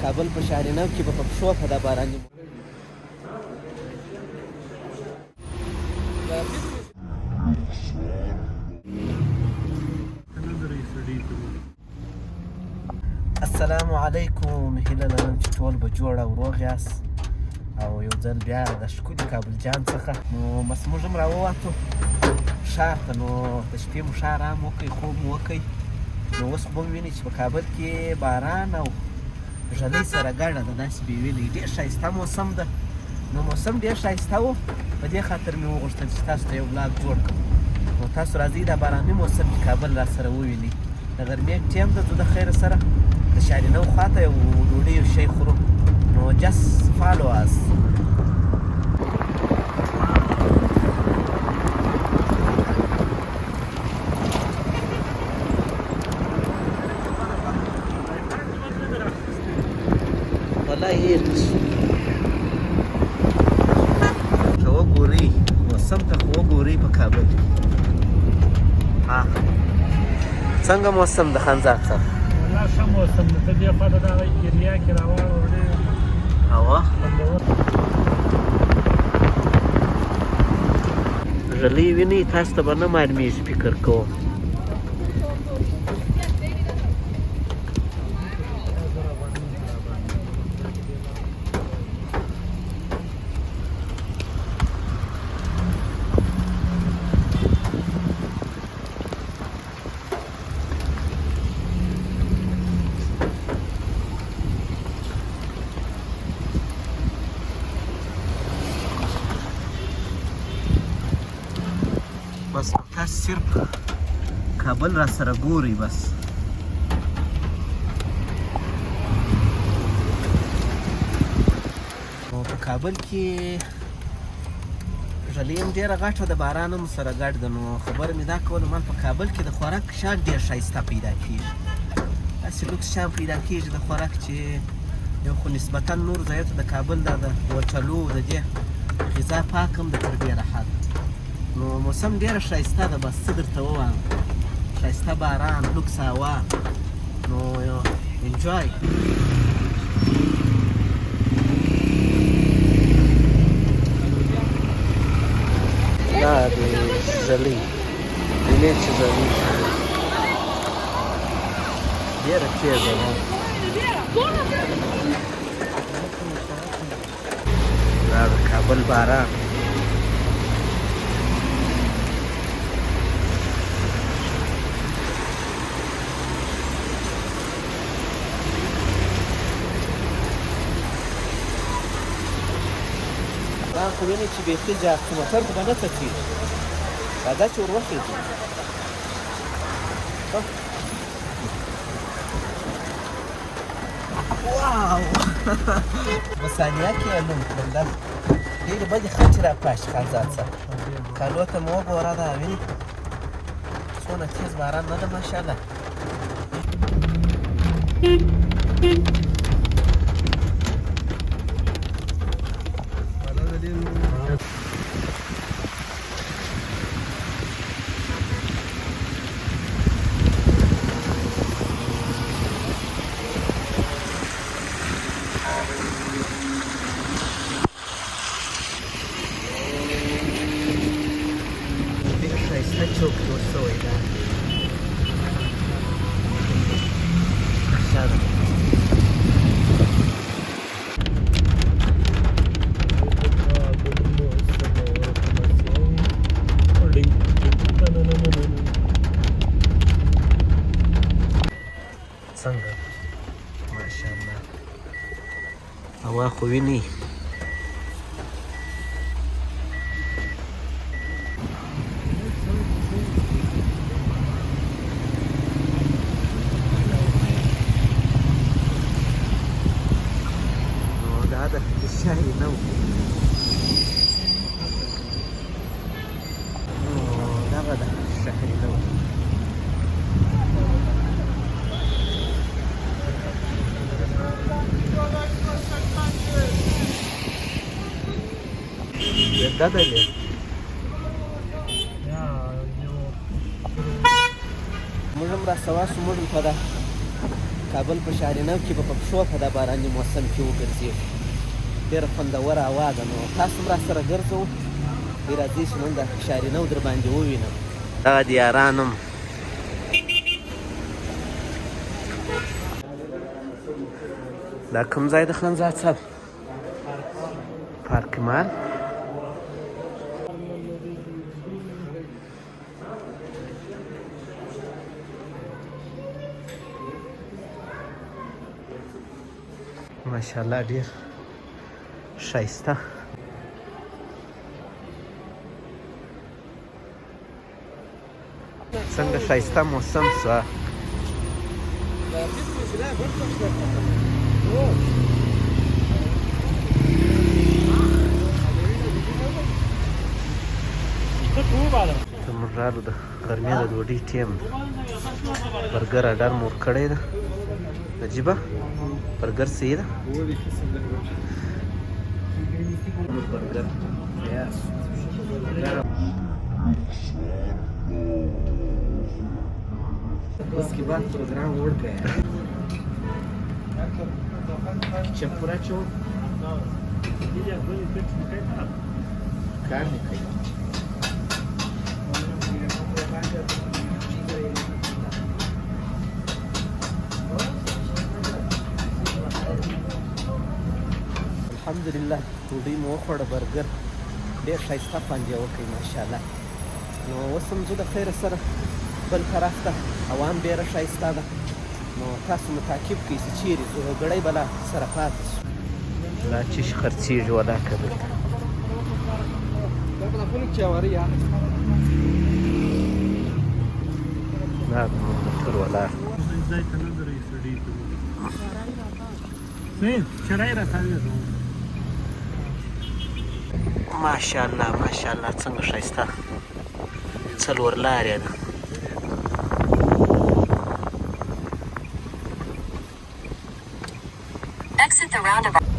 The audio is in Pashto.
کابل په شهرنو کې به په پښو په دا باراني السلام علیکم. هیله لرم چې ټول به جوړ او روغ یاست او یو ځل بیا د ښکلي کابل جان څخه نو بس موږ هم راووتو ښار ته. نو د شپې مو ښه ارام وکړئ، خوب مو وکړئ. نو اوس خو به ووینئ چې په کابل کې باران او ژلۍ سره ګډه ده، داسې بې ویلې ډېر ښایسته موسم ده. نو موسم ډېر ښایسته و، په دې خاطر مې وغوښتل چې تاسو ته یو بلاګ جوړ کړم. نو تاسو راځئ دا باراني موسم کې کابل را سره ووینئ. د غرمې ټیم ده، ځو د خیره سره د شهرنو خواته یو ډوډۍ یو شی خورو. نو جس فالو اس. والله هیڅ که وګورئ موسم ته خو وګورئ په کابل څنګه موسم د خانزاد صاحب؟ والله ښه موسم ده. ته دې خوا ته دغه ایریا کې راواړو هوا ژلۍ وینئ، تاسو ته به نه معلومېږي فکر کوم. بس تاسو صرف کابل را سره ګورئ. بس نو په کابل کې ژلۍ هم ډېره غټه ده، باران هم سره ګډ ده. نو خبره مې دا کوله مال په کابل کې د خوراک شیان ډېر ښایسته پیدا کېږي، داسې لوکس شیان پیدا کېږي د خوراک چې یو خو نسبتا نور ځایو ته د کابل دا د هوټلو د دې غذا پاک هم د تر ډېره حد. نو موسم ډېره ښایسته ده. بس څه درته ووایم، ښایسته باران، لوکس هوا. نو انجوای. دا د ژلۍ وینې چې ژلۍ ډېره تېزه ده. دا د کابل باران. دا خو وینئ چې بیخي جاکسموټر خو به نه څڅېږي، راځه چې ور وخېږو. واو په ثانیه کې یې لوند کړم. دا ډېرې بدې خټې راپاشي خانزاد صاحب. کالو ته مو وګوره، دا وینې څونه تېز باران نه ده ماشاءالله. چوک جوړ شوی ده ماشاءالله. څنګه ماشاءالله هوا خو وینئ. هذا الشاي نو ده غدا الشاي نو. ده ليه موږ هم را سوا شو. موږ په دا کابل په شارینو کې به په پښو په دا باراني موسم کې وګرځېږو ډېره خوندوره هوا ده نو تاسو هم راسره ګرځوو دی راځئ چې نن د شارینو در باندې ووینم دغه د یاران هم دا کوم ځای د خانزاد صاحب پارک مال ماشاءالله ډېر ښایسته څنګه ښایسته موسم شوه زموږ رالو د غرمې د ډوډۍ ټیم ده برګر اډر مو ورکړی ده عجیبه برګر صحیح ده برګر उसके बाद प्रोग्राम उड़ गया चपूरा चौक कार निकली الحمدلله ډوډۍ مو وخوړه برګر ډېر ښایسته خوند یې وکړ ماشاءالله نو اوس هم زه د خیره سره بل طرف ته هوا هم ډېره ښایسته ده نو تاسو مو تعقیب کړئ چې چیرې ځو یو ګړی به لا سره پاتې شو لا چیش خرڅېږي ولا که دلته دا زموږ موټر ولاړ ماشاءالله ماشاءالله څنګه ښایسته څلور لارې ده Exit the roundabout.